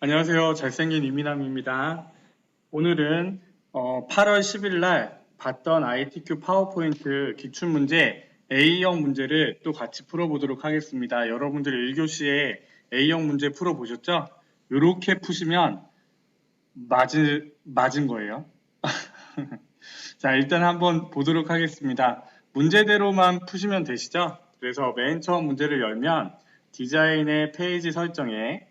안녕하세요. 잘생긴 이민남입니다. 오늘은 8월 10일 날 봤던 ITQ 파워포인트 기출문제 A형 문제를 또 같이 풀어보도록 하겠습니다. 여러분들 1교시에 A형 문제 풀어보셨죠? 이렇게 푸시면 맞은 거예요. 자, 일단 한번 보도록 하겠습니다. 문제대로만 푸시면 되시죠? 그래서 맨 처음 문제를 열면 디자인의 페이지 설정에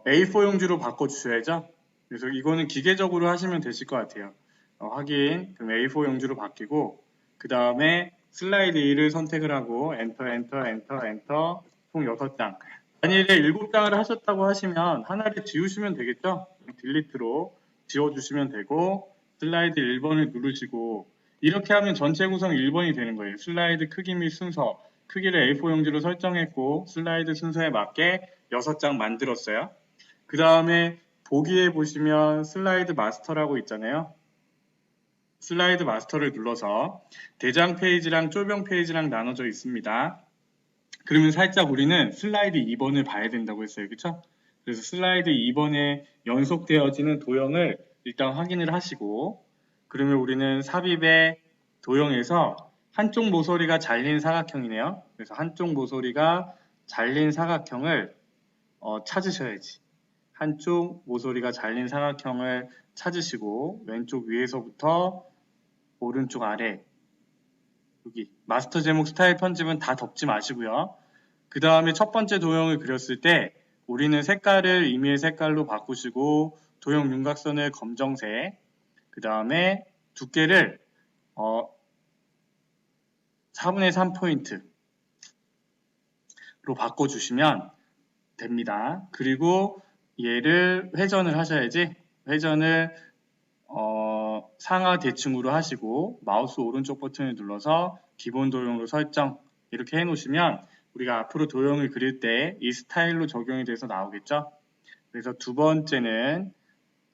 A4 용지로 바꿔주셔야죠. 그래서 이거는 기계적으로 하시면 되실 것 같아요. 확인, 그럼 A4 용지로 바뀌고, 그 다음에 슬라이드 2를 선택을 하고, 엔터, 총 6장. 만일에 7장을 하셨다고 하시면 하나를 지우시면 되겠죠? 딜리트로 지워주시면 되고, 슬라이드 1번을 누르시고, 이렇게 하면 전체 구성 1번이 되는 거예요. 슬라이드 크기 및 순서, 크기를 A4 용지로 설정했고, 슬라이드 순서에 맞게 6장 만들었어요. 그 다음에 보기에 보시면 슬라이드 마스터라고 있잖아요. 슬라이드 마스터를 눌러서 대장 페이지랑 쫄병 페이지랑 나눠져 있습니다. 그러면 살짝 우리는 슬라이드 2번을 봐야 된다고 했어요. 그쵸? 그래서 슬라이드 2번에 연속되어지는 도형을 일단 확인을 하시고, 그러면 우리는 삽입의 도형에서 한쪽 모서리가 잘린 사각형이네요. 그래서 한쪽 모서리가 잘린 사각형을 찾으셔야지. 한쪽 모서리가 잘린 사각형을 찾으시고 왼쪽 위에서부터 오른쪽 아래 여기 마스터 제목 스타일 편집은 다 덮지 마시고요. 그 다음에 첫 번째 도형을 그렸을 때 우리는 색깔을 임의의 색깔로 바꾸시고 도형 윤곽선을 검정색, 그 다음에 두께를 4분의 3포인트로 바꿔주시면 됩니다. 그리고 얘를 회전을 하셔야지. 회전을 상하 대칭으로 하시고 마우스 오른쪽 버튼을 눌러서 기본 도형으로 설정 이렇게 해놓으시면 우리가 앞으로 도형을 그릴 때 이 스타일로 적용이 돼서 나오겠죠. 그래서 두 번째는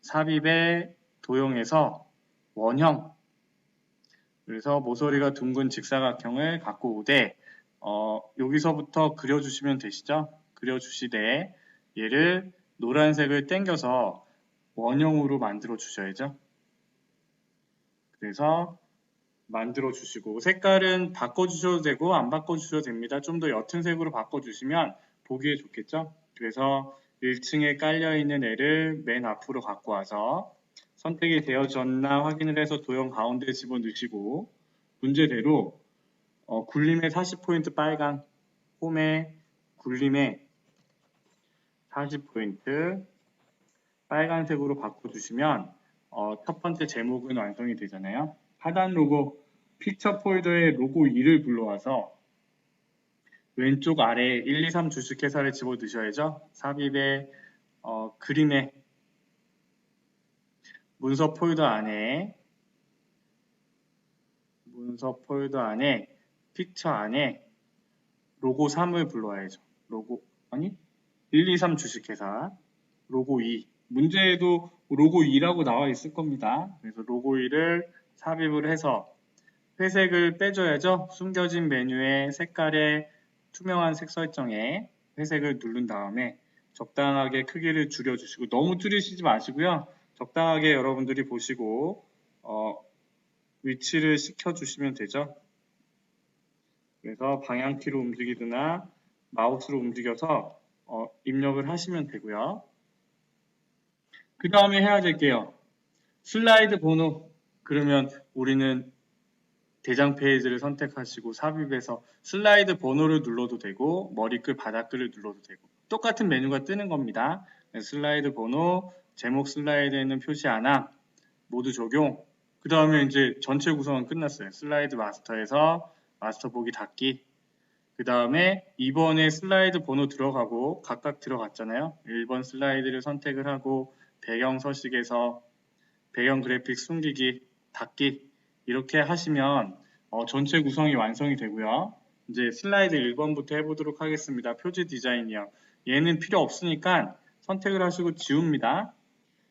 삽입의 도형에서 원형, 그래서 모서리가 둥근 직사각형을 갖고 오되 여기서부터 그려주시면 되시죠. 그려주시되 얘를 노란색을 땡겨서 원형으로 만들어 주셔야죠. 그래서 만들어 주시고 색깔은 바꿔주셔도 되고 안 바꿔주셔도 됩니다. 좀 더 옅은 색으로 바꿔주시면 보기에 좋겠죠. 그래서 1층에 깔려있는 애를 맨 앞으로 갖고 와서 선택이 되어졌나 확인을 해서 도형 가운데 집어넣으시고 문제대로 굴림의 40포인트 빨강, 홈의 굴림의 40포인트 빨간색으로 바꿔주시면 첫 번째 제목은 완성이 되잖아요. 하단 로고 픽처 폴더에 로고 2를 불러와서 왼쪽 아래 1, 2, 3 주식회사를 집어넣으셔야죠. 삽입의 그림의 문서 폴더 안에 픽처 안에 로고 3을 불러와야죠. 로고 1, 2, 3 주식회사 로고 2 문제에도 로고 2라고 나와 있을 겁니다. 그래서 로고 2를 삽입을 해서 회색을 빼줘야죠. 숨겨진 메뉴의 색깔의 투명한 색 설정에 회색을 누른 다음에 적당하게 크기를 줄여주시고 너무 줄이시지 마시고요. 적당하게 여러분들이 보시고 위치를 시켜주시면 되죠. 그래서 방향키로 움직이거나 마우스로 움직여서 입력을 하시면 되고요. 그 다음에 해야 될게요. 슬라이드 번호. 그러면 우리는 대장 페이지를 선택하시고 삽입해서 슬라이드 번호를 눌러도 되고 머리글, 바닥글을 눌러도 되고 똑같은 메뉴가 뜨는 겁니다. 슬라이드 번호, 제목 슬라이드에는 표시 안함, 모두 적용. 그 다음에 이제 전체 구성은 끝났어요. 슬라이드 마스터에서 마스터 보기 닫기. 그 다음에 2번에 슬라이드 번호 들어가고 각각 들어갔잖아요. 1번 슬라이드를 선택을 하고 배경 서식에서 배경 그래픽 숨기기, 닫기 이렇게 하시면 전체 구성이 완성이 되고요. 이제 슬라이드 1번부터 해보도록 하겠습니다. 표지 디자인이요. 얘는 필요 없으니까 선택을 하시고 지웁니다.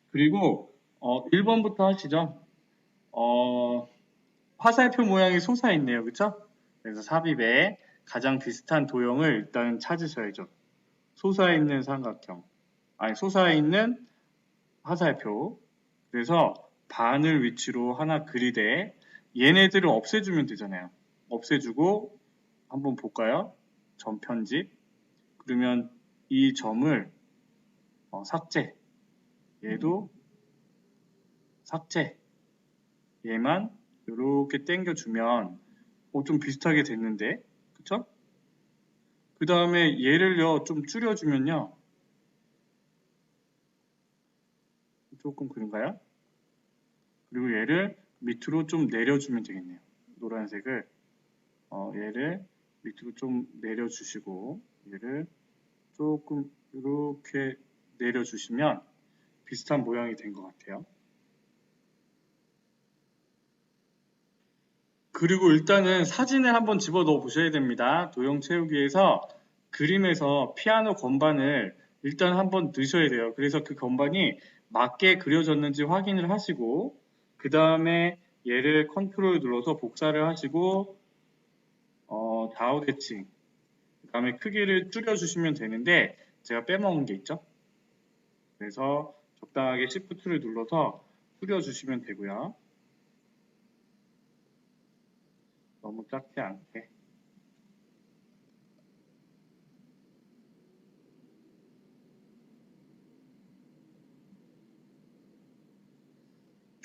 그리고 1번부터 하시죠. 화살표 모양이 솟아있네요. 그쵸? 그래서 삽입에 가장 비슷한 도형을 일단 찾으셔야죠. 솟아있는 삼각형. 솟아있는 화살표. 그래서 바늘 위치로 하나 그리되 얘네들을 없애주면 되잖아요. 없애주고 한번 볼까요? 점 편집. 그러면 이 점을 삭제. 얘도 삭제. 얘만 이렇게 당겨주면 좀 비슷하게 됐는데, 그쵸? 그 다음에 얘를요 좀 줄여주면요, 조금 그런가요? 그리고 얘를 밑으로 좀 내려주면 되겠네요. 노란색을 얘를 밑으로 좀 내려주시고 얘를 조금 이렇게 내려주시면 비슷한 모양이 된 것 같아요. 그리고 일단은 사진을 한번 집어넣어 보셔야 됩니다. 도형 채우기에서 그림에서 피아노 건반을 일단 한번 넣으셔야 돼요. 그래서 그 건반이 맞게 그려졌는지 확인을 하시고, 그 다음에 얘를 컨트롤 눌러서 복사를 하시고 좌우 대칭, 그 다음에 크기를 줄여주시면 되는데 제가 빼먹은 게 있죠. 그래서 적당하게 Shift를 눌러서 줄여주시면 되고요. 너무 작지 않게.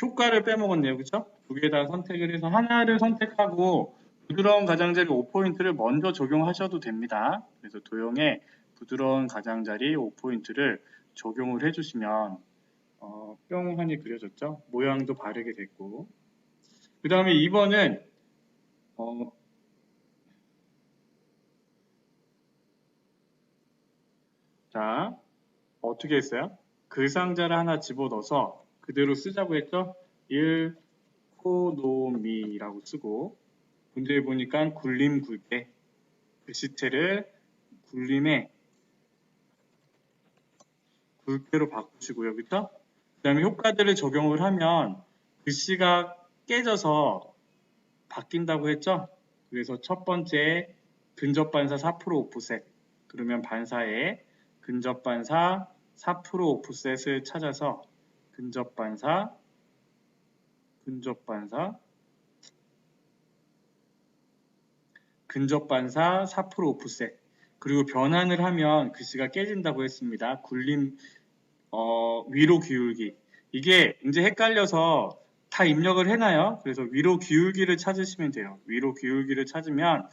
효과를 빼먹었네요. 그쵸? 두 개 다 선택을 해서 하나를 선택하고 부드러운 가장자리 5포인트를 먼저 적용하셔도 됩니다. 그래서 도형에 부드러운 가장자리 5포인트를 적용을 해주시면 뿅하니 그려졌죠? 모양도 바르게 됐고, 그 다음에 2번은 자, 어떻게 했어요? 글상자를 하나 집어넣어서 그대로 쓰자고 했죠? 1코노미라고 쓰고, 문제에 보니까 굴림 굵게, 글씨체를 굴림에 굵게로 바꾸시고요. 그쵸? 그 다음에 효과들을 적용을 하면 글씨가 깨져서 바뀐다고 했죠? 그래서 첫 번째 근접 반사 4% 오프셋, 그러면 반사에 근접 반사 4% 오프셋을 찾아서 근접 반사 4% 오프셋, 그리고 변환을 하면 글씨가 깨진다고 했습니다. 굴림 위로 기울기. 이게 이제 헷갈려서 다 입력을 해놔요. 그래서 위로 기울기를 찾으시면 돼요. 위로 기울기를 찾으면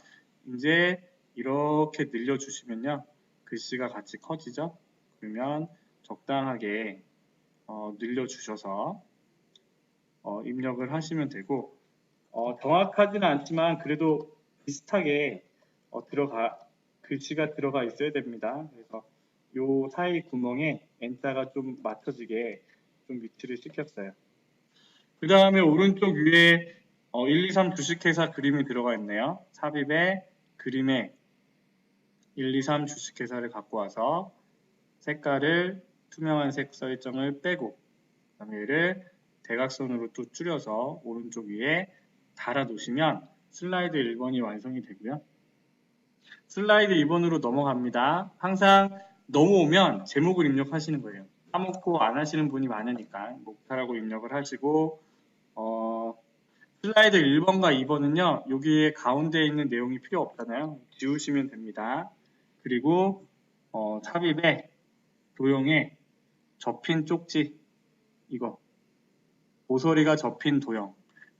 이제 이렇게 늘려주시면요, 글씨가 같이 커지죠. 그러면 적당하게 늘려주셔서 입력을 하시면 되고, 정확하지는 않지만 그래도 비슷하게 글씨가 들어가 있어야 됩니다. 그래서 요 사이 구멍에 N자가 좀 맞춰지게 좀 위치를 시켰어요. 그 다음에 오른쪽 위에 1, 2, 3 주식회사 그림이 들어가 있네요. 삽입에 그림에 1, 2, 3 주식회사를 갖고 와서 색깔을 투명한 색 설정을 빼고, 그 다음에 얘를 대각선으로 또 줄여서 오른쪽 위에 달아 놓으시면 슬라이드 1번이 완성이 되고요. 슬라이드 2번으로 넘어갑니다. 항상 넘어오면 제목을 입력하시는 거예요. 까먹고 안 하시는 분이 많으니까 목타라고 입력을 하시고, 슬라이드 1번과 2번은요, 여기에 가운데에 있는 내용이 필요 없잖아요. 지우시면 됩니다. 그리고 삽입에 도형에 접힌 쪽지, 이거 모서리가 접힌 도형,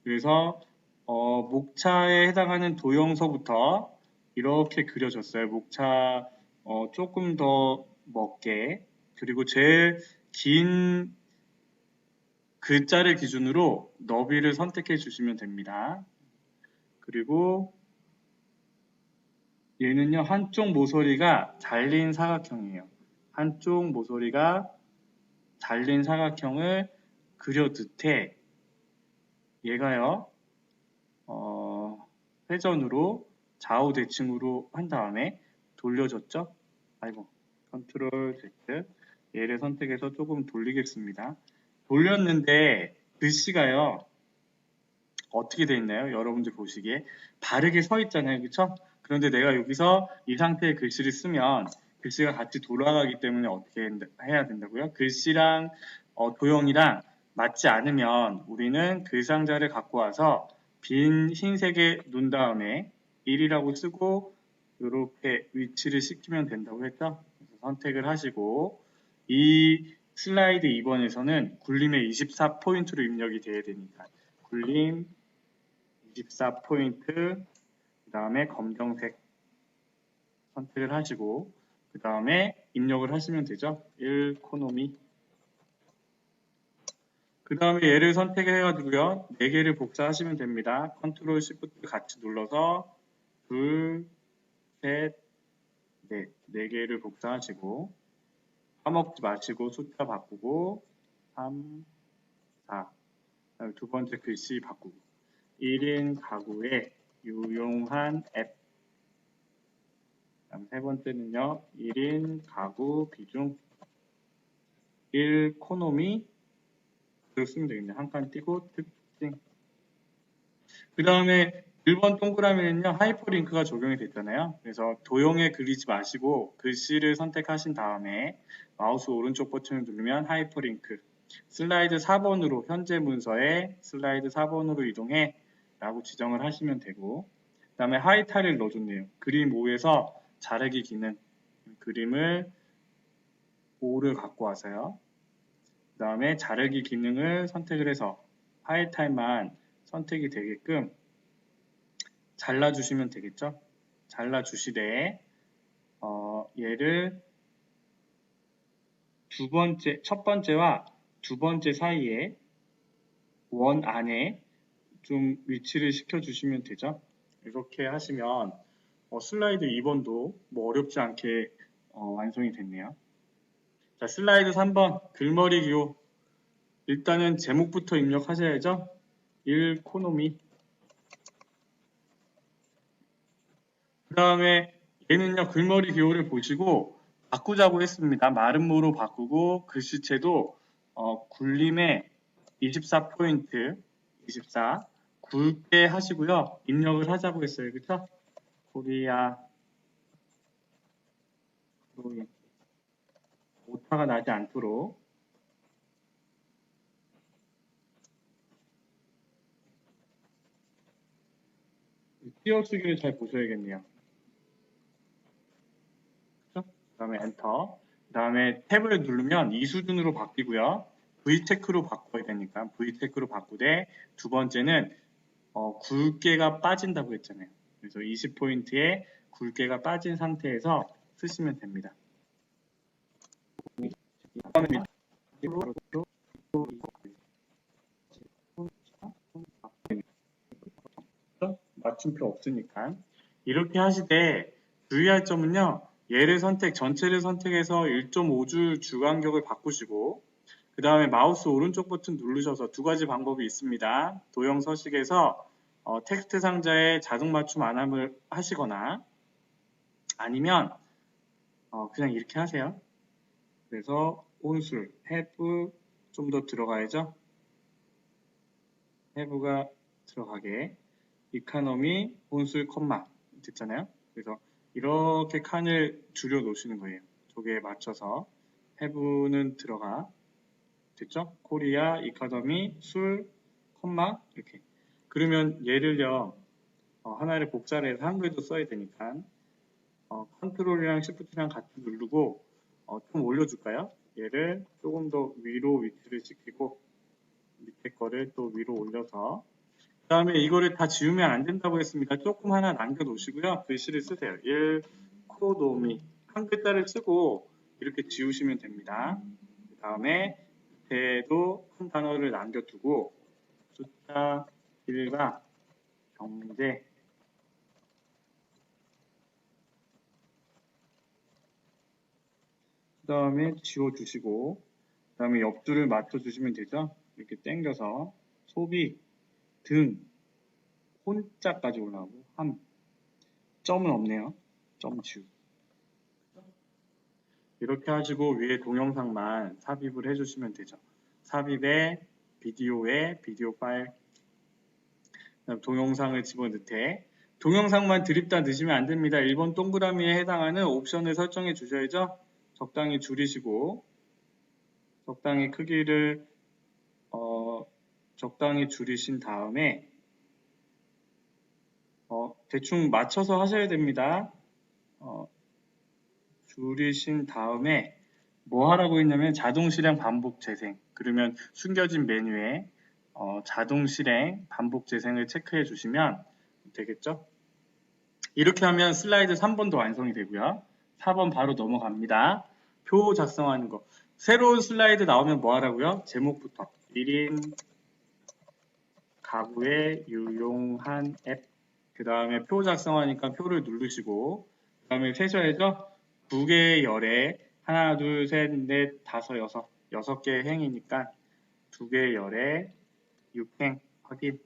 그래서 목차에 해당하는 도형서부터 이렇게 그려졌어요. 목차 조금 더 먹게, 그리고 제일 긴 글자를 기준으로 너비를 선택해 주시면 됩니다. 그리고 얘는요, 한쪽 모서리가 잘린 사각형이에요. 한쪽 모서리가 잘린 사각형을 그려듯해 얘가요, 회전으로 좌우 대칭으로 한 다음에 돌려줬죠? 아이고, 컨트롤 Z, 얘를 선택해서 조금 돌리겠습니다. 돌렸는데 글씨가요, 어떻게 돼 있나요? 여러분들 보시기에 바르게 서 있잖아요. 그쵸? 그런데 내가 여기서 이 상태의 글씨를 쓰면 글씨가 같이 돌아가기 때문에 어떻게 해야 된다고요? 글씨랑 도형이랑 맞지 않으면 우리는 글 상자를 갖고 와서 빈 흰색에 놓은 다음에 1이라고 쓰고 이렇게 위치를 시키면 된다고 했죠? 그래서 선택을 하시고 이 슬라이드 2번에서는 굴림에 24포인트로 입력이 돼야 되니까 굴림 24포인트 그 다음에 검정색 선택을 하시고 그 다음에 입력을 하시면 되죠. 1코노미 그 다음에 얘를 선택해 가지고요. 4개를 복사하시면 됩니다. 컨트롤 시프트 같이 눌러서 둘, 셋, 넷 4개를 복사하시고 까먹지 마시고 숫자 바꾸고 3, 4 두 번째 글씨 바꾸고 1인 가구의 유용한 앱 세 번째는요. 1인 가구 비중 1코노미 그렇게 쓰면 되겠네요. 한 칸 띄고 특징 그 다음에 1번 동그라미는요. 하이퍼링크가 적용이 됐잖아요. 그래서 도형에 그리지 마시고 글씨를 선택하신 다음에 마우스 오른쪽 버튼을 누르면 하이퍼링크 슬라이드 4번으로 현재 문서에 슬라이드 4번으로 이동해 라고 지정을 하시면 되고 그 다음에 하이타일을 넣어줬네요. 그림 5에서 자르기 기능 그림을 5를 갖고 와서요. 그 다음에 자르기 기능을 선택을 해서 파일 타입만 선택이 되게끔 잘라주시면 되겠죠. 잘라주시되 얘를 첫 번째와 두 번째 사이에 원 안에 좀 위치를 시켜주시면 되죠. 이렇게 하시면 슬라이드 2번도 뭐 어렵지 않게 완성이 됐네요. 자, 슬라이드 3번 글머리 기호 일단은 제목부터 입력하셔야죠. 1코노미 그 다음에 얘는요 글머리 기호를 보시고 바꾸자고 했습니다. 마름모로 바꾸고 글씨체도 굴림에 24포인트 24 굵게 하시고요. 입력을 하자고 했어요. 그쵸? 코리아 오타가 나지 않도록 띄어쓰기를 잘 보셔야겠네요. 그 다음에 엔터 그 다음에 탭을 누르면 이 수준으로 바뀌고요. V체크로 바꿔야 되니까 V체크로 바꾸되 두 번째는 굵게가 빠진다고 했잖아요. 그래서 20포인트에 굵게가 빠진 상태에서 쓰시면 됩니다. 맞춤표 없으니까 이렇게 하시되 주의할 점은요. 얘를 전체를 선택해서 1.5줄 주간격을 바꾸시고 그 다음에 마우스 오른쪽 버튼 누르셔서 두 가지 방법이 있습니다. 도형 서식에서 텍스트 상자에 자동 맞춤 안함을 하시거나 아니면 그냥 이렇게 하세요. 그래서 온술, have 좀 더 들어가야죠. have가 들어가게 이카노미, 온술, 컴마 됐잖아요. 그래서 이렇게 칸을 줄여 놓으시는 거예요. 저기에 맞춰서 have는 들어가 됐죠? 코리아, 이카노미, 술, 컴마 이렇게 그러면 얘를요 하나를 복사를 해서 한글도 써야 되니까 컨트롤이랑 시프트랑 같이 누르고 좀 올려줄까요? 얘를 조금 더 위로 위치를 시키고 밑에 거를 또 위로 올려서 그 다음에 이거를 다 지우면 안 된다고 했으니까 조금 하나 남겨 놓으시고요. 글씨를 쓰세요. 1코노미 한 글자를 쓰고 이렇게 지우시면 됩니다. 그 다음에 밑에도 한 단어를 남겨두고 숫자 1과 경제 그 다음에 지워주시고 그 다음에 옆줄을 맞춰주시면 되죠. 이렇게 당겨서 소비, 등, 혼자까지 올라오고 함, 점은 없네요. 점 지우고 이렇게 하시고 위에 동영상만 삽입을 해주시면 되죠. 삽입에 비디오 파일 동영상을 집어넣되 동영상만 드립다 넣으시면 안 됩니다. 1번 동그라미에 해당하는 옵션을 설정해 주셔야죠. 적당히 줄이시고 적당히 크기를 적당히 줄이신 다음에 대충 맞춰서 하셔야 됩니다. 줄이신 다음에 뭐 하라고 했냐면 자동 실행 반복 재생. 그러면 숨겨진 메뉴에 자동 실행 반복 재생을 체크해 주시면 되겠죠? 이렇게 하면 슬라이드 3번도 완성이 되고요. 4번 바로 넘어갑니다. 표 작성하는 거. 새로운 슬라이드 나오면 뭐 하라고요? 제목부터 1인 가구에 유용한 앱. 그 다음에 표 작성하니까 표를 누르시고 그 다음에 세셔야죠. 2개의 열에 하나, 둘, 셋, 넷, 다섯, 여섯 6개의 행이니까 2개의 열에 6행 확인.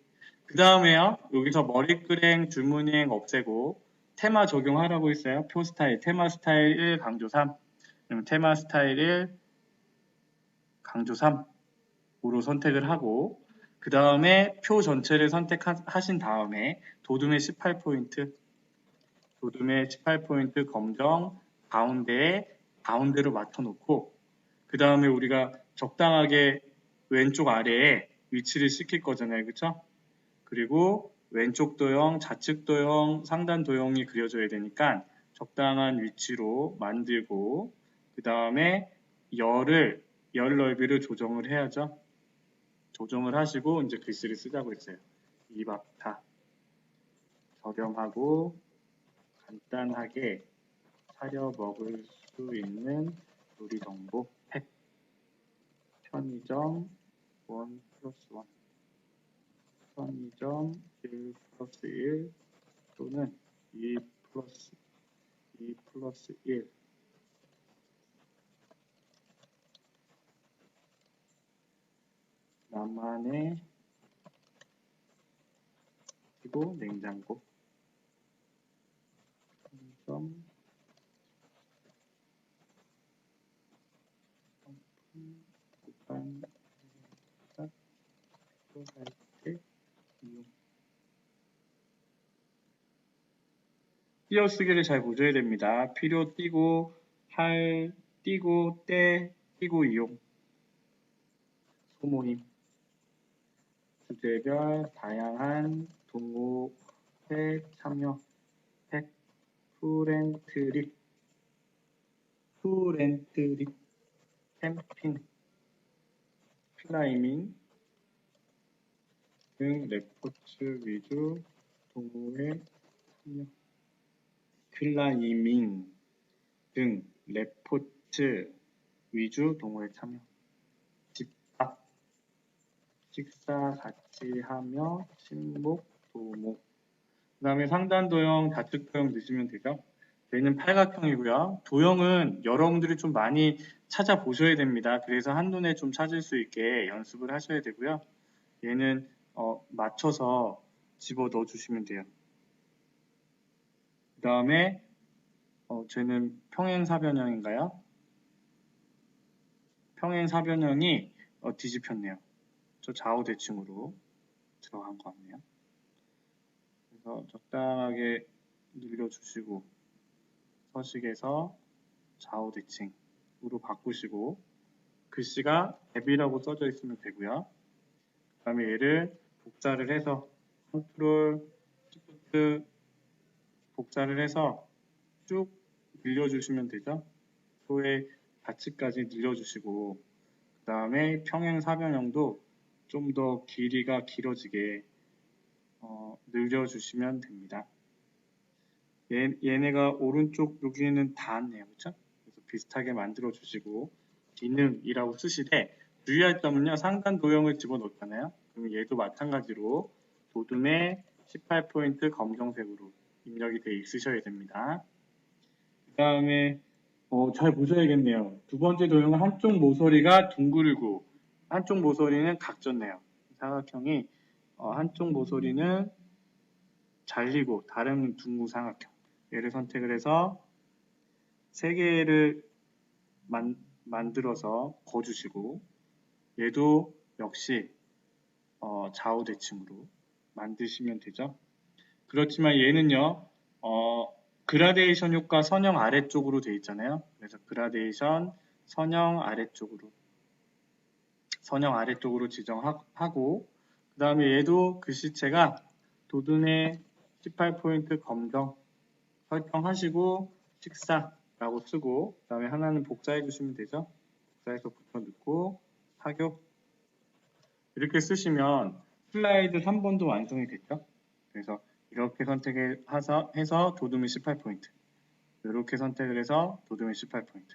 그 다음에요. 여기서 머리끄행, 줄무늬행 없애고 테마 적용하라고 했어요. 표 스타일, 테마 스타일 1 강조 3. 그러면 테마 스타일 1 강조 3으로 선택을 하고 그 다음에 표 전체를 선택하신 다음에 도둠의 18포인트 도둠의 18포인트 검정 가운데로 맞춰놓고 그 다음에 우리가 적당하게 왼쪽 아래에 위치를 시킬 거잖아요. 그쵸? 그리고 왼쪽 도형, 좌측 도형, 상단 도형이 그려져야 되니까 적당한 위치로 만들고 그 다음에 열 넓이를 조정을 해야죠. 조정을 하시고 이제 글씨를 쓰자고 했어요. 이박타 저렴하고 간단하게 차려 먹을 수 있는 요리 정보 팩 편의점 1+1 편의점 1+1 또는 2+1 나만의 그리고 냉장고 편의점 보관 필요할 때 이용 띄어쓰기를 잘 보셔야 됩니다. 필요 띄고 할 띄고 때 띄고 이용 소모임 주제별 다양한 동호회 참여 팩 프렌트립 캠핑 클라이밍 등 레포츠 위주 동호회 참여 클라이밍 등 레포츠 위주 동호회 참여 집밥 식사 같이 하며 친목 도목 그 다음에 상단 도형 좌측 도형 넣으시면 되죠. 얘는 팔각형이고요. 도형은 여러분들이 좀 많이 찾아보셔야 됩니다. 그래서 한눈에 좀 찾을 수 있게 연습을 하셔야 되고요. 얘는 맞춰서 집어 넣어 주시면 돼요. 그 다음에 쟤는 평행사변형인가요? 평행사변형이 뒤집혔네요. 저 좌우대칭으로 들어간 것 같네요. 그래서 적당하게 늘려주시고 서식에서 좌우대칭으로 바꾸시고 글씨가 앱이라고 써져 있으면 되고요. 그 다음에 얘를 복사를 해서 컨트롤 시프트 복사를 해서 쭉 늘려주시면 되죠. 표의 좌측까지 늘려주시고 그 다음에 평행사변형도 좀 더 길이가 길어지게 늘려주시면 됩니다. 얘네가 오른쪽 여기는 닿았네요. 그렇죠? 그래서 비슷하게 만들어 주시고 기능이라고 쓰시되 주의할 점은요. 상단 도형을 집어넣잖아요. 그럼 얘도 마찬가지로 도둠의 18포인트 검정색으로 입력이 되어 있으셔야 됩니다. 그 다음에 잘 보셔야겠네요. 두 번째 도형은 한쪽 모서리가 둥글고 한쪽 모서리는 각졌네요. 사각형이 한쪽 모서리는 잘리고 다른 둥근 삼각형 얘를 선택을 해서 세 개를 만들어서 거주시고 얘도 역시 좌우대칭으로 만드시면 되죠. 그렇지만 얘는요, 그라데이션 효과 선형 아래쪽으로 돼 있잖아요. 그래서 그라데이션 선형 아래쪽으로 지정하고, 그 다음에 얘도 글씨체가 도둠의 18포인트 검정 설정하시고 식사라고 쓰고, 그 다음에 하나는 복사해 주시면 되죠. 복사해서 붙여 넣고 사교 이렇게 쓰시면 슬라이드 3번도 완성이 됐죠. 그래서 이렇게 선택을 해서 도둠의 18포인트, 이렇게 선택을 해서 도둠의 18포인트,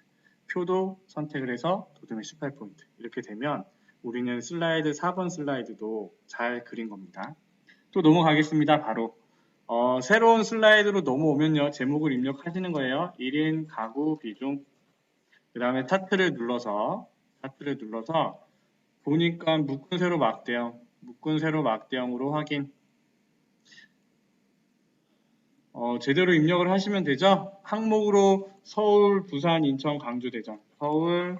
표도 선택을 해서 도둠의 18포인트, 이렇게 되면 우리는 슬라이드 4번 슬라이드도 잘 그린 겁니다. 또 넘어가겠습니다. 바로 새로운 슬라이드로 넘어오면요, 제목을 입력하시는 거예요. 1인 가구 비중, 그 다음에 차트를 눌러서 보니까 묶은 세로 막대형으로 확인. 제대로 입력을 하시면 되죠. 항목으로 서울, 부산, 인천, 강주, 대전. 서울,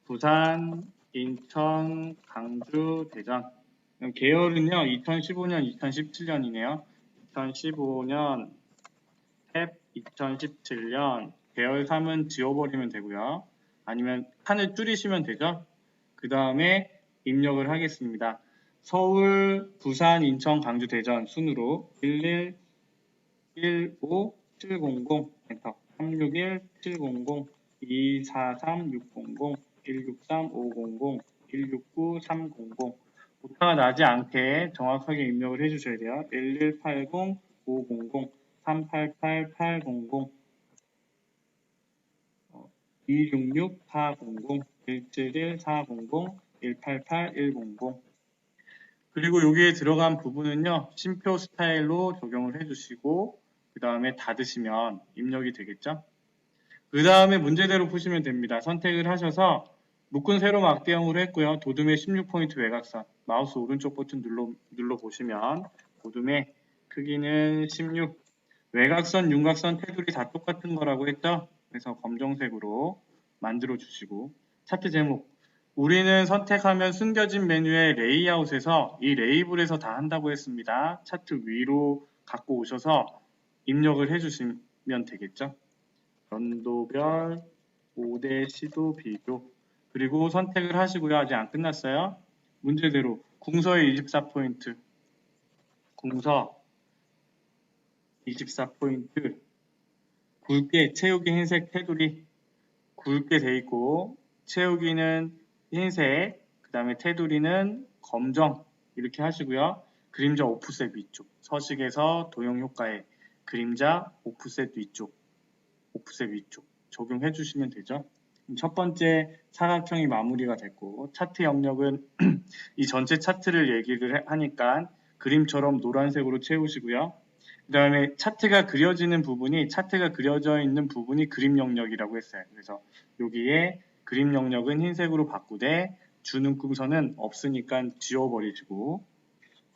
부산, 인천, 강주, 대전. 계열은요, 2015년, 2017년이네요. 2015년, 탭 2017년, 계열 3은 지워버리면 되고요. 아니면 칸을 줄이시면 되죠. 그 다음에 입력을 하겠습니다. 서울, 부산, 인천, 강주, 대전 순으로 11, 15, 700, 엔터. 361, 700, 243, 600, 163, 500, 169, 300. 오타가 나지 않게 정확하게 입력을 해주셔야 돼요. 1180, 500, 388, 800, 266, 400, 171, 400, 188, 100. 그리고 여기에 들어간 부분은요, 심표 스타일로 적용을 해주시고, 그 다음에 닫으시면 입력이 되겠죠? 그 다음에 문제대로 푸시면 됩니다. 선택을 하셔서 묶은 세로 막대형으로 했고요. 도둠의 16포인트 외곽선. 마우스 오른쪽 버튼 눌러보시면 도둠의 크기는 16. 외곽선, 윤곽선, 테두리 다 똑같은 거라고 했죠? 그래서 검정색으로 만들어 주시고, 차트 제목. 우리는 선택하면 숨겨진 메뉴의 레이아웃에서 이 레이블에서 다 한다고 했습니다. 차트 위로 갖고 오셔서 입력을 해주시면 되겠죠. 연도별 5대 시도 비교, 그리고 선택을 하시고요. 아직 안 끝났어요. 문제대로 궁서의 24포인트, 궁서 24포인트, 굵게 채우기 흰색 테두리 굵게 돼 있고, 채우기는 흰색, 그 다음에 테두리는 검정, 이렇게 하시고요. 그림자 오프셋 위쪽, 서식에서 도형 효과에 그림자 오프셋 위쪽 적용해 주시면 되죠. 첫 번째 사각형이 마무리가 됐고, 차트 영역은 이 전체 차트를 얘기를 하니까 그림처럼 노란색으로 채우시고요. 그 다음에 차트가 그려져 있는 부분이 그림 영역이라고 했어요. 그래서 여기에 그림 영역은 흰색으로 바꾸되 주눈금선은 없으니까 지워버리시고,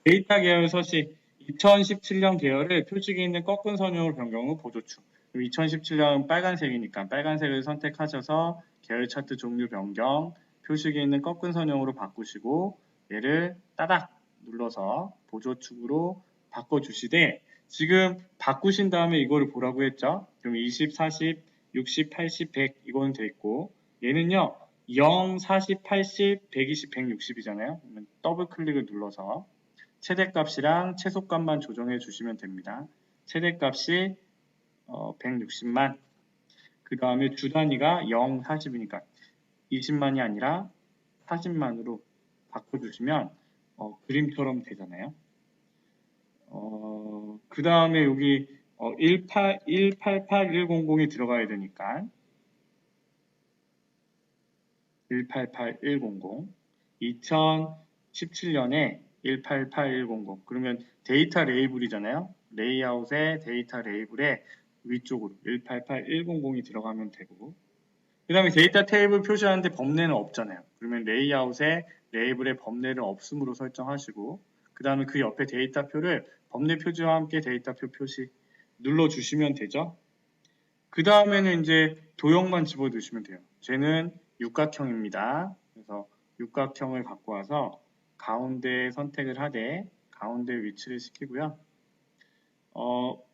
데이터 계열 서식 2017년 계열을 표식이 있는 꺾은 선형으로 변경 후 보조축. 2017년은 빨간색이니까 빨간색을 선택하셔서 계열 차트 종류 변경, 표식이 있는 꺾은 선형으로 바꾸시고, 얘를 따닥 눌러서 보조축으로 바꿔주시되, 지금 바꾸신 다음에 이거를 보라고 했죠. 그럼 20, 40, 60, 80, 100 이거는 돼 있고, 얘는요 0, 40, 80, 120, 160이잖아요. 그러면 더블 클릭을 눌러서 최대값이랑 최소값만 조정해 주시면 됩니다. 최대값이 160만, 그 다음에 주 단위가 0, 40이니까 20만이 아니라 40만으로 바꿔주시면 그림처럼 되잖아요. 그 다음에 여기 188100이 들어가야 되니까 188100, 2017년에 188100, 그러면 데이터 레이블이잖아요. 레이아웃의 데이터 레이블에 위쪽으로 188100이 들어가면 되고, 그 다음에 데이터 테이블 표시하는데 범례는 없잖아요. 그러면 레이아웃에 레이블의 범례를 없음으로 설정하시고, 그 다음에 그 옆에 데이터표를 범례 표지와 함께 데이터표 표시 눌러주시면 되죠. 그 다음에는 이제 도형만 집어넣으시면 돼요. 쟤는 육각형입니다. 그래서 육각형을 갖고 와서 가운데 선택을 하되 가운데 위치를 시키고요.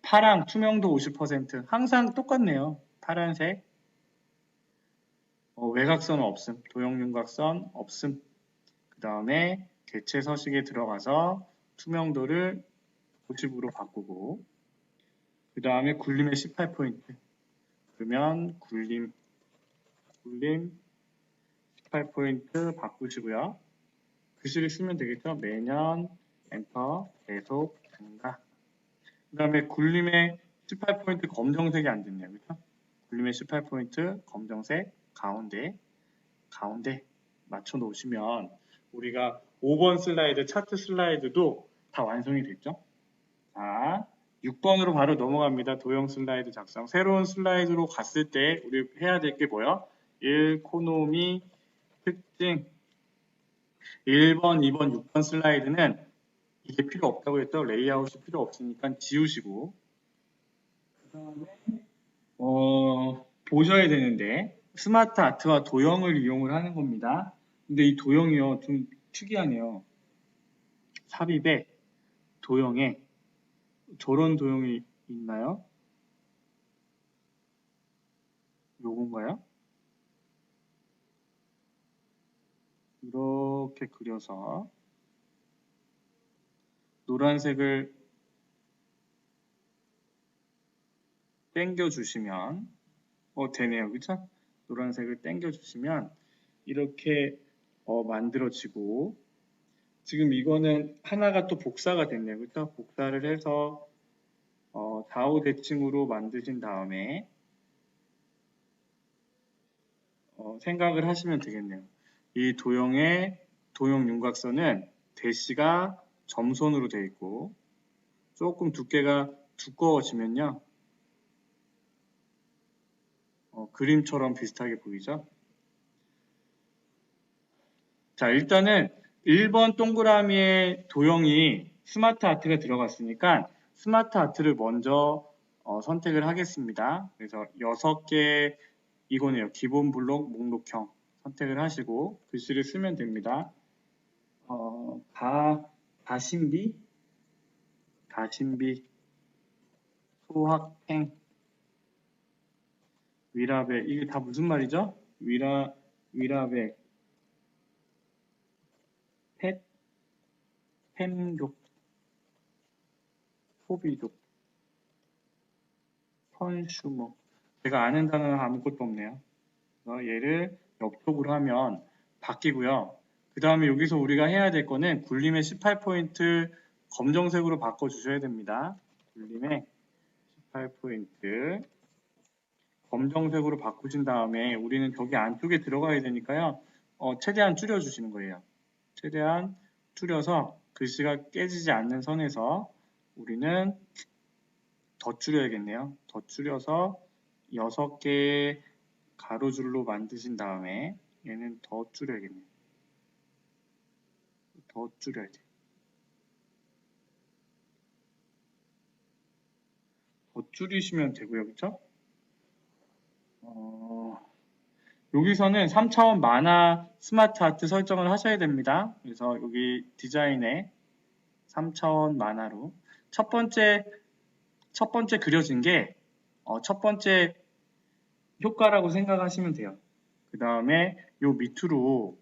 파랑 투명도 50% 항상 똑같네요. 파란색. 외곽선 없음, 도형윤곽선 없음. 그 다음에 개체 서식에 들어가서 투명도를 50으로 바꾸고, 그 다음에 굴림의 18포인트. 그러면 굴림 18포인트 바꾸시고요. 글씨를 쓰면 되겠죠? 매년, 엔터, 계속, 증가. 그 다음에 굴림의 18포인트 검정색이 안 됐네요. 그렇죠? 굴림의 18포인트 검정색 가운데 맞춰 놓으시면 우리가 5번 슬라이드, 차트 슬라이드도 다 완성이 됐죠? 자, 6번으로 바로 넘어갑니다. 도형 슬라이드 작성. 새로운 슬라이드로 갔을 때 우리 해야 될 게 뭐야? 1. 코노미 특징. 1번, 2번, 6번 슬라이드는 이게 필요 없다고 했죠? 레이아웃이 필요 없으니까 지우시고. 그 다음에, 보셔야 되는데, 스마트 아트와 도형을 이용을 하는 겁니다. 근데 이 도형이요, 좀 특이하네요. 삽입에, 도형에, 저런 도형이 있나요? 요건가요? 이렇게 그려서 노란색을 당겨주시면 되네요. 그쵸? 노란색을 당겨주시면 이렇게 만들어지고 지금 이거는 하나가 또 복사가 됐네요. 그쵸? 복사를 해서 좌우 대칭으로 만드신 다음에 생각을 하시면 되겠네요. 이 도형의 도형 윤곽선은 대시가 점선으로 되어 있고 조금 두께가 두꺼워지면요. 그림처럼 비슷하게 보이죠? 자, 일단은 1번 동그라미의 도형이 스마트 아트가 들어갔으니까 스마트 아트를 먼저 선택을 하겠습니다. 그래서 6개 이거네요. 기본 블록 목록형 선택을 하시고 글씨를 쓰면 됩니다. 가심비, 소확행, 위라벨, 이게 다 무슨 말이죠? 위라벨, 펜족, 소비족, 컨슈머. 제가 아는 단어는 아무것도 없네요. 얘를 옆쪽으로 하면 바뀌고요. 그 다음에 여기서 우리가 해야 될 거는 굴림의 18포인트 검정색으로 바꿔주셔야 됩니다. 굴림의 18포인트 검정색으로 바꾸신 다음에 우리는 저기 안쪽에 들어가야 되니까요. 최대한 줄여주시는 거예요. 최대한 줄여서 글씨가 깨지지 않는 선에서 우리는 더 줄여야겠네요. 더 줄여서 6개의 가로줄로 만드신 다음에 얘는 더 줄여야겠네요. 더 줄여야 돼. 더 줄이시면 되고요. 그쵸? 여기서는 3차원 만화 스마트 아트 설정을 하셔야 됩니다. 그래서 여기 디자인에 3차원 만화로 첫 번째 그려진 게 첫 번째 효과라고 생각하시면 돼요. 그 다음에 요 밑으로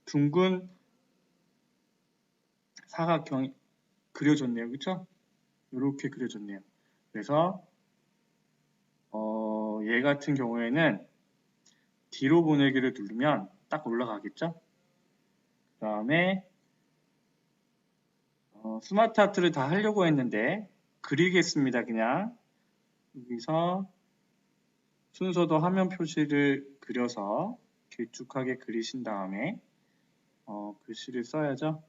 둥근 사각형이 그려졌네요. 그쵸? 이렇게 그려졌네요. 그래서 얘 같은 경우에는 뒤로 보내기를 누르면 딱 올라가겠죠? 그 다음에 스마트 아트를 다 하려고 했는데 그리겠습니다. 그냥 여기서 순서도 화면 표시를 그려서 길쭉하게 그리신 다음에 글씨를 써야죠.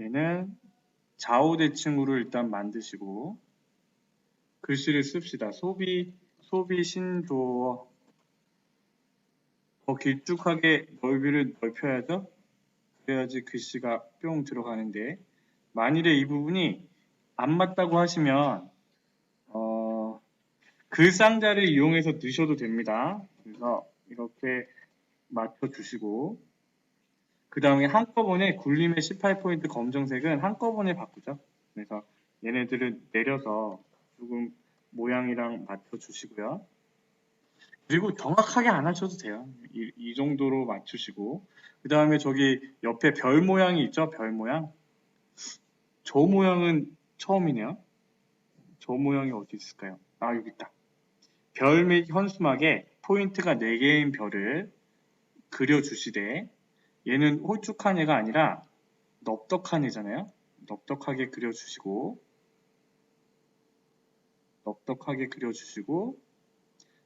얘는 좌우 대칭으로 일단 만드시고 글씨를 씁시다. 소비 신조어 더 길쭉하게 넓이를 넓혀야죠. 그래야지 글씨가 뿅 들어가는데 만일에 이 부분이 안 맞다고 하시면 글상자를 이용해서 넣으셔도 됩니다. 그래서 이렇게 맞춰주시고 그 다음에 한꺼번에 굴림의 18포인트 검정색은 한꺼번에 바꾸죠. 그래서 얘네들을 내려서 조금 모양이랑 맞춰주시고요. 그리고 정확하게 안 하셔도 돼요. 이 정도로 맞추시고 그 다음에 저기 옆에 별 모양이 있죠? 별 모양. 저 모양은 처음이네요. 저 모양이 어디 있을까요? 아, 여기 있다. 별 및 현수막에 포인트가 4개인 별을 그려주시되 얘는 홀쭉한 애가 아니라 넙덕한 애잖아요. 넙덕하게 그려주시고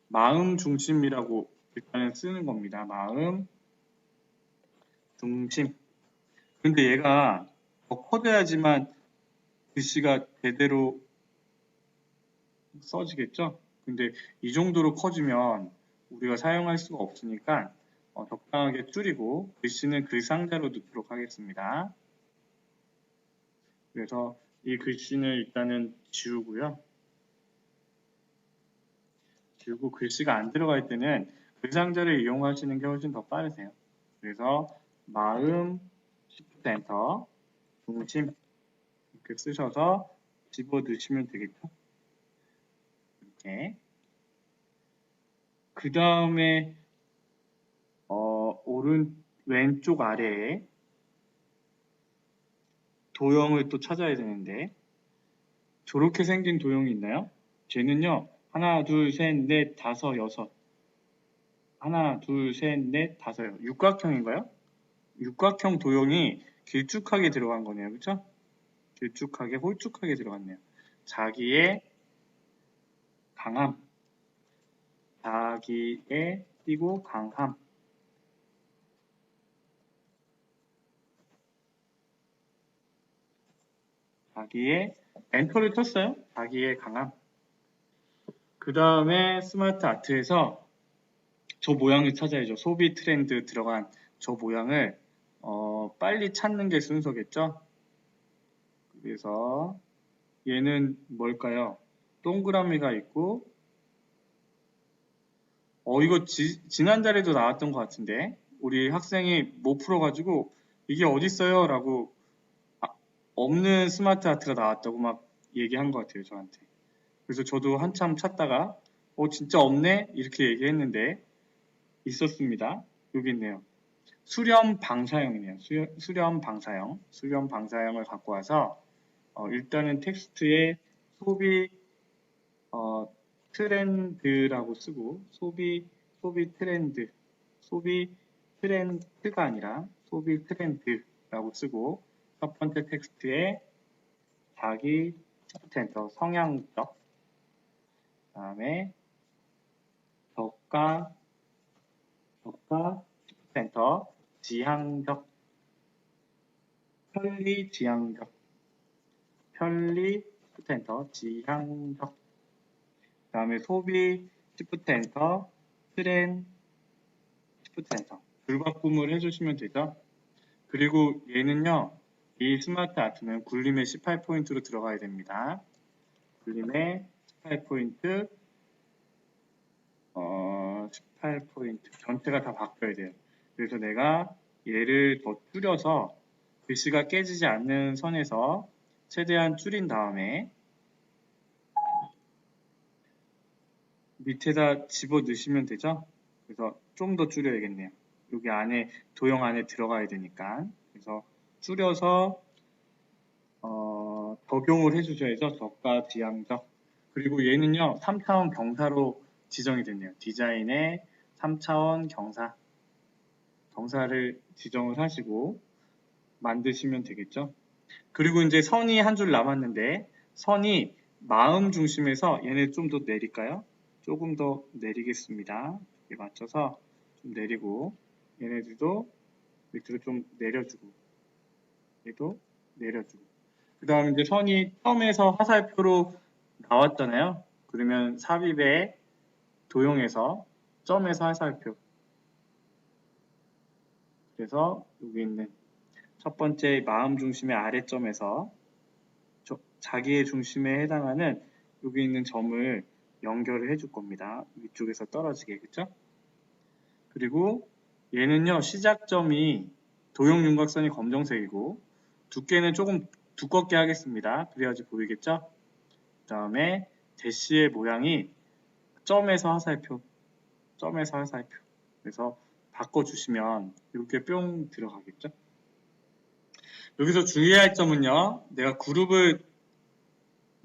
마음 중심이라고 일단은 쓰는 겁니다. 마음 중심. 근데 얘가 더 커져야지만 글씨가 제대로 써지겠죠? 근데 이 정도로 커지면 우리가 사용할 수가 없으니까 적당하게 줄이고 글씨는 글 상자로 넣도록 하겠습니다. 그래서 이 글씨는 일단은 지우고요. 지우고 글씨가 안 들어갈 때는 글 상자를 이용하시는 게 훨씬 더 빠르세요. 그래서 마음, Shift 엔터, 중심 이렇게 쓰셔서 집어 넣으시면 되겠죠. 이렇게. 그 다음에 왼쪽 아래에 도형을 또 찾아야 되는데 저렇게 생긴 도형이 있나요? 쟤는요. 하나, 둘, 셋, 넷, 다섯, 여섯. 하나, 둘, 셋, 넷, 다섯요. 육각형인가요? 육각형 도형이 길쭉하게 들어간 거네요. 그쵸? 길쭉하게, 홀쭉하게 들어갔네요. 자기의 강함. 자기의 띄고 강함. 자기의 엔터를 쳤어요. 자기의 강함. 그 다음에 스마트 아트에서 저 모양을 찾아야죠. 소비 트렌드 들어간 저 모양을 빨리 찾는 게 순서겠죠. 그래서 얘는 뭘까요? 동그라미가 있고 이거 지난달에도 나왔던 것 같은데 우리 학생이 못 풀어가지고 이게 어딨어요? 라고 없는 스마트 아트가 나왔다고 막 얘기한 것 같아요. 저한테. 그래서 저도 한참 찾다가 진짜 없네? 이렇게 얘기했는데 있었습니다. 여기 있네요. 수렴 방사형이네요. 수렴 방사형을 갖고 와서 일단은 텍스트에 소비 트렌드라고 쓰고 소비 트렌드가 아니라 소비 트렌드라고 쓰고 첫 번째 텍스트에 자기 센터 성향적 다음에 저가 센터 지향적 편리 센터 지향적 그 다음에 소비 시프트 엔터 트렌 시프트 엔터 줄바꿈을 해주시면 되죠. 그리고 얘는요 이 스마트 아트는 굴림의 18포인트로 들어가야 됩니다. 굴림의 18포인트 18포인트 전체가 다 바뀌어야 돼요. 그래서 내가 얘를 더 줄여서 글씨가 깨지지 않는 선에서 최대한 줄인 다음에 밑에다 집어 넣으시면 되죠. 그래서 좀 더 줄여야겠네요. 여기 안에 도형 안에 들어가야 되니까 그래서 줄여서 적용을 해주셔야죠. 저가 지향적 그리고 얘는요 3차원 경사로 지정이 됐네요. 디자인의 3차원 경사를 지정을 하시고 만드시면 되겠죠. 그리고 이제 선이 한 줄 남았는데 선이 마음 중심에서 얘네 좀 더 내릴까요? 조금 더 내리겠습니다. 이렇게 맞춰서 좀 내리고 얘네들도 밑으로 좀 내려주고 얘도 내려주고 그 다음에 이제 선이 점에서 화살표로 나왔잖아요. 그러면 삽입의 도형에서 점에서 화살표 그래서 여기 있는 첫 번째 마음 중심의 아래점에서 자기의 중심에 해당하는 여기 있는 점을 연결을 해줄 겁니다. 위쪽에서 떨어지게 그쵸? 그리고 얘는요 시작점이 도형 윤곽선이 검정색이고 두께는 조금 두껍게 하겠습니다. 그래야지 보이겠죠? 그 다음에 대시의 모양이 점에서 화살표, 점에서 화살표. 그래서 바꿔주시면 이렇게 뿅 들어가겠죠? 여기서 주의할 점은요. 내가 그룹을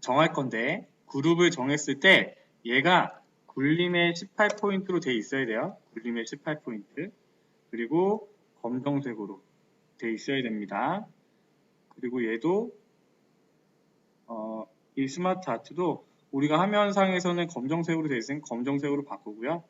정할 건데 그룹을 정했을 때 얘가 굴림의 18포인트로 돼 있어야 돼요. 굴림의 18포인트. 그리고 검정색으로 돼 있어야 됩니다. 그리고 얘도 이 스마트 아트도 우리가 화면상에서는 검정색으로 돼 있으니 검정색으로 바꾸고요.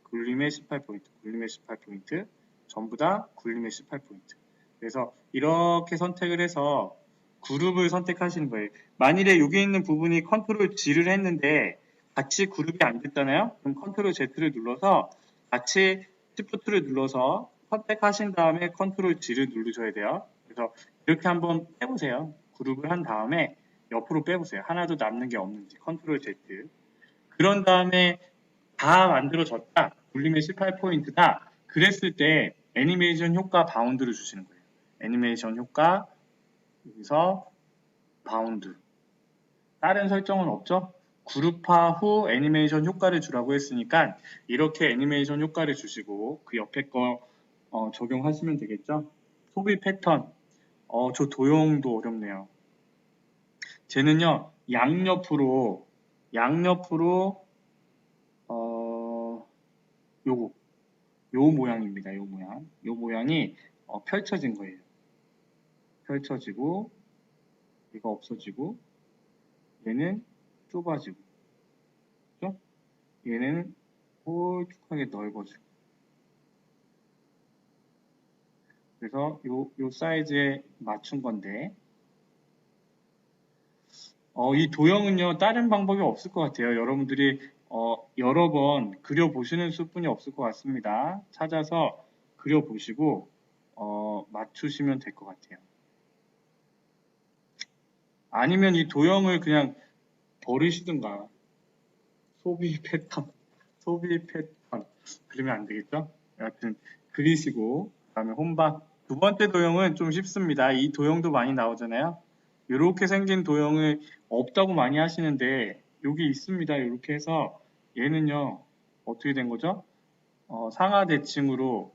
굴림의 18포인트, 굴림의 18포인트, 전부 다 굴림의 18포인트. 그래서 이렇게 선택을 해서 그룹을 선택하시는 거예요. 만일에 여기 있는 부분이 컨트롤 G를 했는데 같이 그룹이 안 됐잖아요. 그럼 컨트롤 Z를 눌러서 같이 Shift를 눌러서 선택하신 다음에 컨트롤 G를 누르셔야 돼요. 그래서 이렇게 한번 빼보세요. 그룹을 한 다음에 옆으로 빼보세요. 하나도 남는 게 없는지 컨트롤 Z. 그런 다음에 다 만들어졌다. 굴림의 18포인트다. 그랬을 때 애니메이션 효과 바운드를 주시는 거예요. 애니메이션 효과 여기서 바운드. 다른 설정은 없죠? 그룹화 후 애니메이션 효과를 주라고 했으니까 이렇게 애니메이션 효과를 주시고 그 옆에 거 적용하시면 되겠죠? 소비 패턴. 저 도형도 어렵네요. 쟤는요, 양옆으로 요거 요 모양입니다. 요 모양. 요 모양이 펼쳐진 거예요. 펼쳐지고 얘가 없어지고 얘는 좁아지고 그죠? 얘는 홀쭉하게 넓어지고 그래서 요 사이즈에 맞춘 건데 이 도형은요 다른 방법이 없을 것 같아요. 여러분들이 여러 번 그려보시는 수뿐이 없을 것 같습니다. 찾아서 그려보시고 맞추시면 될 것 같아요. 아니면 이 도형을 그냥 버리시든가 소비 패턴 그러면 안 되겠죠? 여하튼 그리시고 그다음에 홈박 두 번째 도형은 좀 쉽습니다. 이 도형도 많이 나오잖아요. 이렇게 생긴 도형을 없다고 많이 하시는데 여기 있습니다. 이렇게 해서 얘는요 어떻게 된 거죠? 상하 대칭으로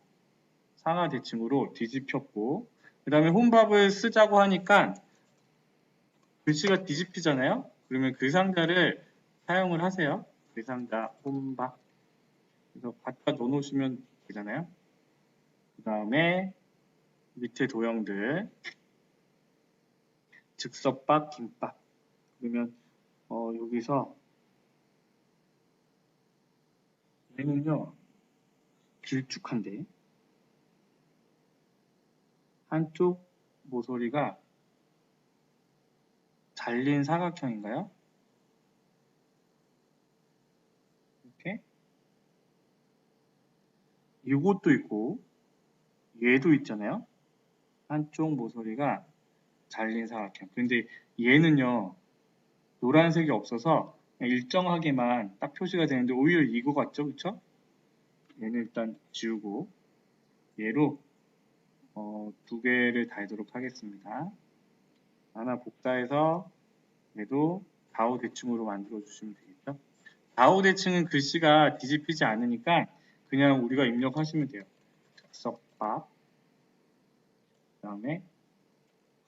뒤집혔고 그 다음에 홈밥을 쓰자고 하니까 글씨가 뒤집히잖아요. 그러면 그 상자를 사용을 하세요. 그 상자 홈밥 그래서 갖다 넣어놓으시면 되잖아요. 그 다음에 밑에 도형들 즉석밥, 김밥 그러면 여기서 얘는요 길쭉한데 한쪽 모서리가 잘린 사각형인가요? 이렇게 이것도 있고 얘도 있잖아요. 한쪽 모서리가 잘린 사각형. 근데 얘는요 노란색이 없어서 일정하게만 딱 표시가 되는데 오히려 이거 같죠, 그쵸? 얘는 일단 지우고 얘로 두 개를 달도록 하겠습니다. 하나 복사해서 얘도 좌우 대칭으로 만들어 주시면 되겠죠. 좌우 대칭은 글씨가 뒤집히지 않으니까 그냥 우리가 입력하시면 돼요. 즉석밥 그 다음에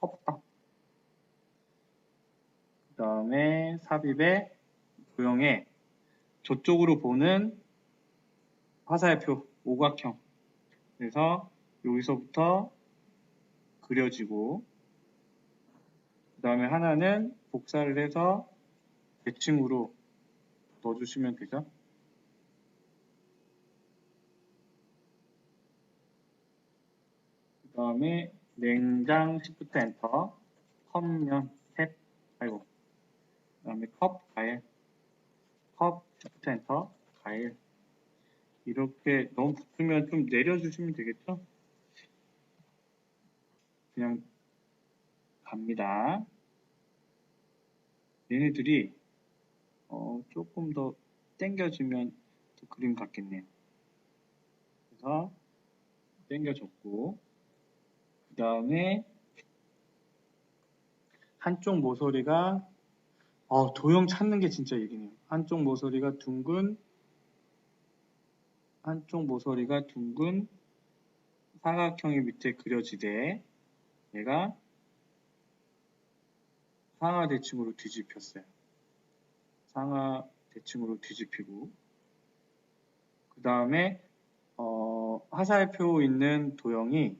컵밥 그 다음에 삽입의 도형에 저쪽으로 보는 화살표 오각형 그래서 여기서부터 그려지고 그 다음에 하나는 복사를 해서 대칭으로 넣어주시면 되죠. 그 다음에 냉장 시프트 엔터 컵면 탭 아이고 그 다음에 컵 가일 컵 시프트 엔터 가일 이렇게 너무 붙으면 좀 내려주시면 되겠죠. 그냥 갑니다. 얘네들이 조금 더 당겨주면 더 그림 같겠네요. 그래서 당겨줬고 다음에 한쪽 모서리가 도형 찾는 게 진짜 일이네요. 한쪽 모서리가 둥근 사각형이 밑에 그려지되 얘가 상하 대칭으로 뒤집혔어요. 상하 대칭으로 뒤집히고 그 다음에 화살표 있는 도형이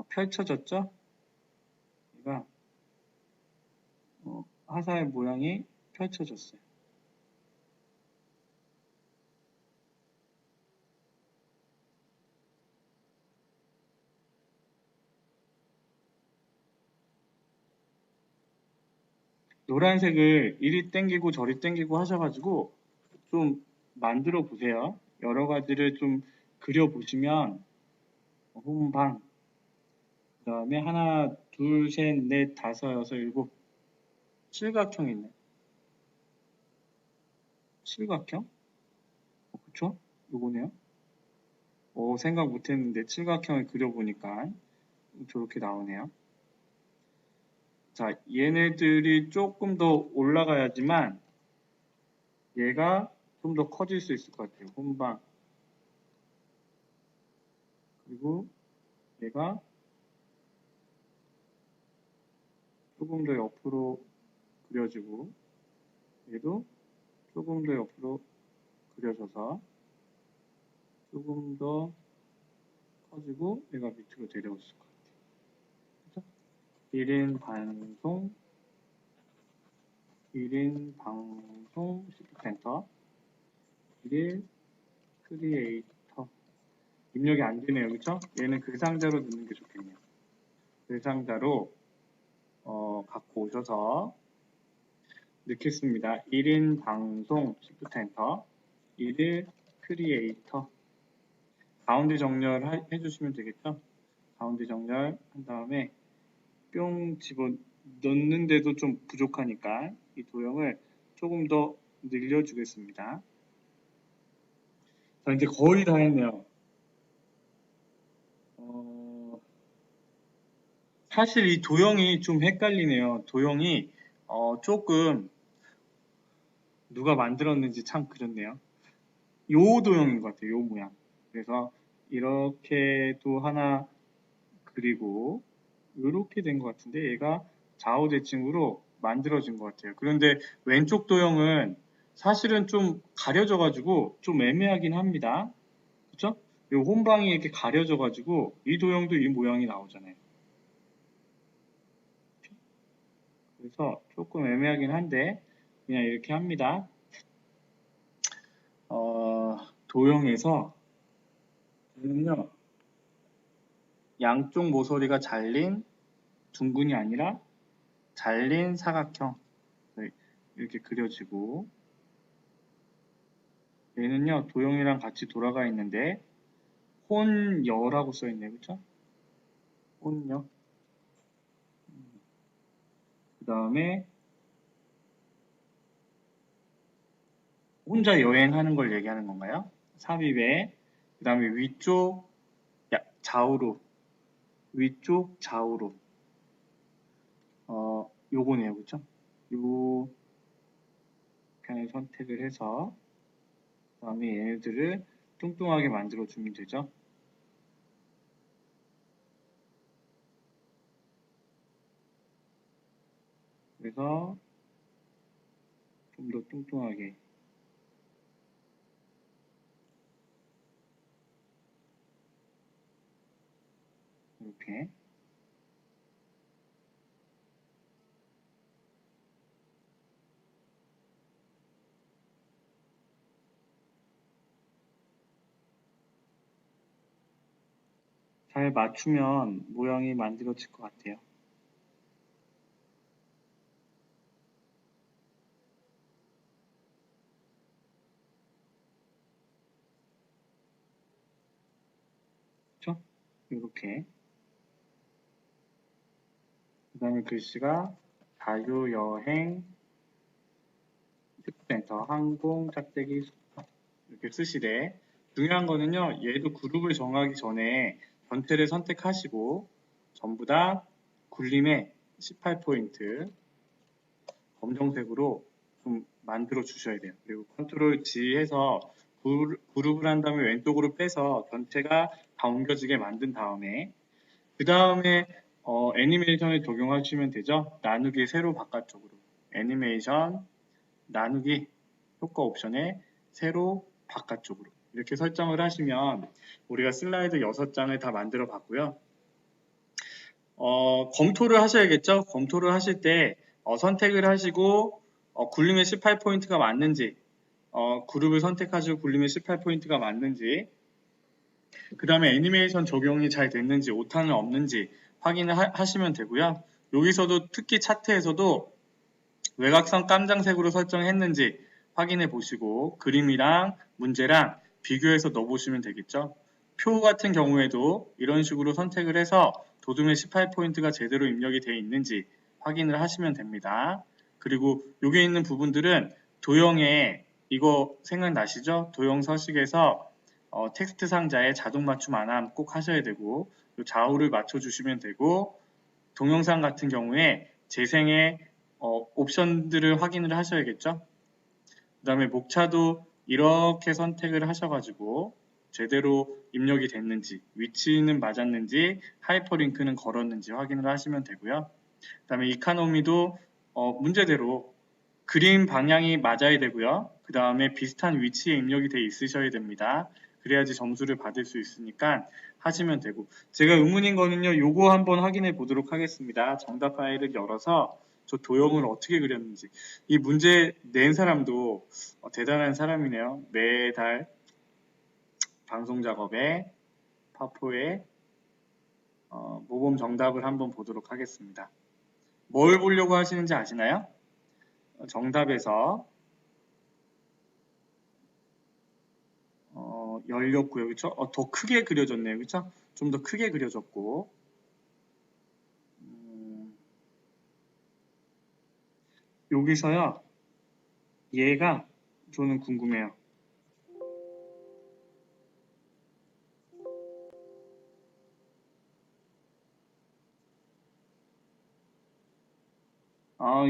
펼쳐졌죠? 얘가 화살 모양이 펼쳐졌어요. 노란색을 이리 땡기고 저리 땡기고 하셔가지고 좀 만들어 보세요. 여러 가지를 좀 그려 보시면 혼방 그 다음에 하나 둘 셋 넷 다섯 여섯 일곱 칠각형이 있네. 칠각형? 그쵸? 요거네요. 생각 못했는데 칠각형을 그려보니까 저렇게 나오네요. 자, 얘네들이 조금 더 올라가야지만 얘가 좀 더 커질 수 있을 것 같아요. 혼방. 그리고 얘가 조금 더 옆으로 그려지고 얘도 조금 더 옆으로 그려져서 조금 더 커지고 얘가 밑으로 내려올 것 같아요. 그죠? 1인 방송 시프트엔터 1일 크리에이터 입력이 안 되네요. 그쵸? 얘는 그 상자로 넣는 게 좋겠네요. 그 상자로 갖고 오셔서 넣겠습니다. 1인 방송 시프트엔터 1일 크리에이터 가운데 정렬 해주시면 되겠죠? 가운데 정렬 한 다음에 뿅 집어 넣는데도 좀 부족하니까 이 도형을 조금 더 늘려주겠습니다. 자, 이제 거의 다 했네요. 사실 이 도형이 좀 헷갈리네요. 도형이 조금 누가 만들었는지 참 그렇네요. 요 도형인 것 같아요. 요 모양. 그래서 이렇게도 하나 그리고 이렇게 된 것 같은데 얘가 좌우 대칭으로 만들어진 것 같아요. 그런데 왼쪽 도형은 사실은 좀 가려져 가지고 좀 애매하긴 합니다. 그쵸? 이 혼방이 이렇게 가려져 가지고 이 도형도 이 모양이 나오잖아요. 그래서 조금 애매하긴 한데 그냥 이렇게 합니다. 도형에서 저는요 양쪽 모서리가 잘린 둥근이 아니라 잘린 사각형 이렇게 그려지고 얘는요 도형이랑 같이 돌아가 있는데 혼여라고 써 있네요. 그쵸? 혼여 그 다음에 혼자 여행하는 걸 얘기하는 건가요? 삽입에 그 다음에 위쪽 좌우로 위쪽 좌우로 요거네요. 그쵸? 요 편을 선택을 해서 그 다음에 얘네들을 뚱뚱하게 만들어 주면 되죠. 그래서 좀 더 뚱뚱하게 이렇게 잘 맞추면 모양이 만들어질 것 같아요. 그쵸? 이렇게 그 다음에 글씨가 자유여행 슈퍼센터 항공 짝대기 숙소 이렇게 쓰시되 중요한 거는요 얘도 그룹을 정하기 전에 전체를 선택하시고 전부 다 굴림의 18포인트 검정색으로 좀 만들어 주셔야 돼요. 그리고 컨트롤 G 해서 그룹을 한 다음에 왼쪽으로 빼서 전체가 다 옮겨지게 만든 다음에 그 다음에 애니메이션을 적용하시면 되죠. 나누기 세로 바깥쪽으로 애니메이션 나누기 효과 옵션에 세로 바깥쪽으로 이렇게 설정을 하시면 우리가 슬라이드 6장을 다 만들어 봤고요. 검토를 하셔야겠죠. 검토를 하실 때 선택을 하시고 굴림의 18포인트가 맞는지 그룹을 선택하시고 굴림의 18포인트가 맞는지 그 다음에 애니메이션 적용이 잘 됐는지 오타는 없는지 확인을 하시면 되고요. 여기서도 특히 차트에서도 외곽선 깜장색으로 설정했는지 확인해 보시고 그림이랑 문제랑 비교해서 넣어보시면 되겠죠. 표 같은 경우에도 이런 식으로 선택을 해서 도둠의 18포인트가 제대로 입력이 되어 있는지 확인을 하시면 됩니다. 그리고 여기 있는 부분들은 도형에 이거 생각나시죠? 도형 서식에서 텍스트 상자에 자동 맞춤 안 하면 꼭 하셔야 되고 좌우를 맞춰주시면 되고 동영상 같은 경우에 재생의 옵션들을 확인을 하셔야겠죠. 그 다음에 목차도 이렇게 선택을 하셔가지고 제대로 입력이 됐는지 위치는 맞았는지 하이퍼링크는 걸었는지 확인을 하시면 되고요. 그 다음에 이카노미도 문제대로 그림 방향이 맞아야 되고요. 그 다음에 비슷한 위치에 입력이 돼 있으셔야 됩니다. 그래야지 점수를 받을 수 있으니까 하시면 되고 제가 의문인 거는요. 요거 한번 확인해 보도록 하겠습니다. 정답 파일을 열어서 저 도형을 어떻게 그렸는지 이 문제 낸 사람도 대단한 사람이네요. 매달 방송 작업에 파포에 모범 정답을 한번 보도록 하겠습니다. 뭘 보려고 하시는지 아시나요? 정답에서 열렸고요. 그렇죠? 더 크게 그려졌네요. 그렇죠? 좀 더 크게 그려졌고 여기서요. 얘가 저는 궁금해요.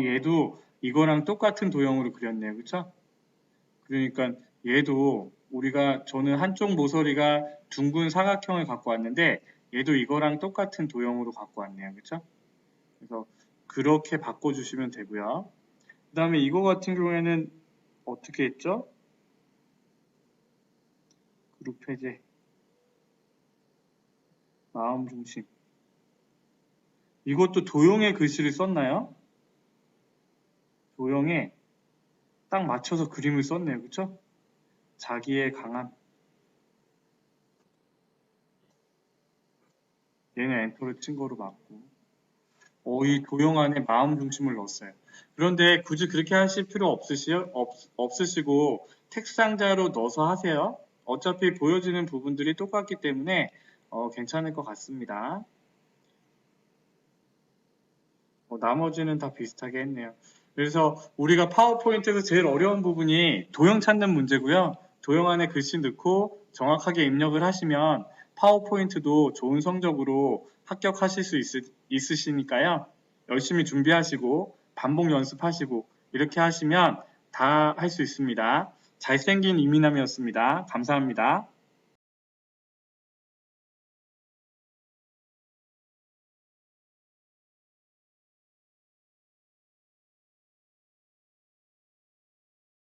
얘도 이거랑 똑같은 도형으로 그렸네요. 그렇죠? 그러니까 얘도 저는 한쪽 모서리가 둥근 사각형을 갖고 왔는데 얘도 이거랑 똑같은 도형으로 갖고 왔네요. 그렇죠? 그래서 그렇게 바꿔주시면 되고요. 그 다음에 이거 같은 경우에는 어떻게 했죠? 그룹 해제, 마음 중심. 이것도 도형의 글씨를 썼나요? 도형에 딱 맞춰서 그림을 썼네요. 그쵸? 자기의 강함. 얘는 엔터를 친 거로 맞고. 이 도형 안에 마음 중심을 넣었어요. 그런데 굳이 그렇게 하실 필요 없으시고 텍스트 상자로 넣어서 하세요. 어차피 보여지는 부분들이 똑같기 때문에 괜찮을 것 같습니다. 나머지는 다 비슷하게 했네요. 그래서 우리가 파워포인트에서 제일 어려운 부분이 도형 찾는 문제고요. 도형 안에 글씨 넣고 정확하게 입력을 하시면 파워포인트도 좋은 성적으로 합격하실 수 있으시니까요. 열심히 준비하시고 반복 연습하시고 이렇게 하시면 다 할 수 있습니다. 잘생긴 이민남이었습니다. 감사합니다.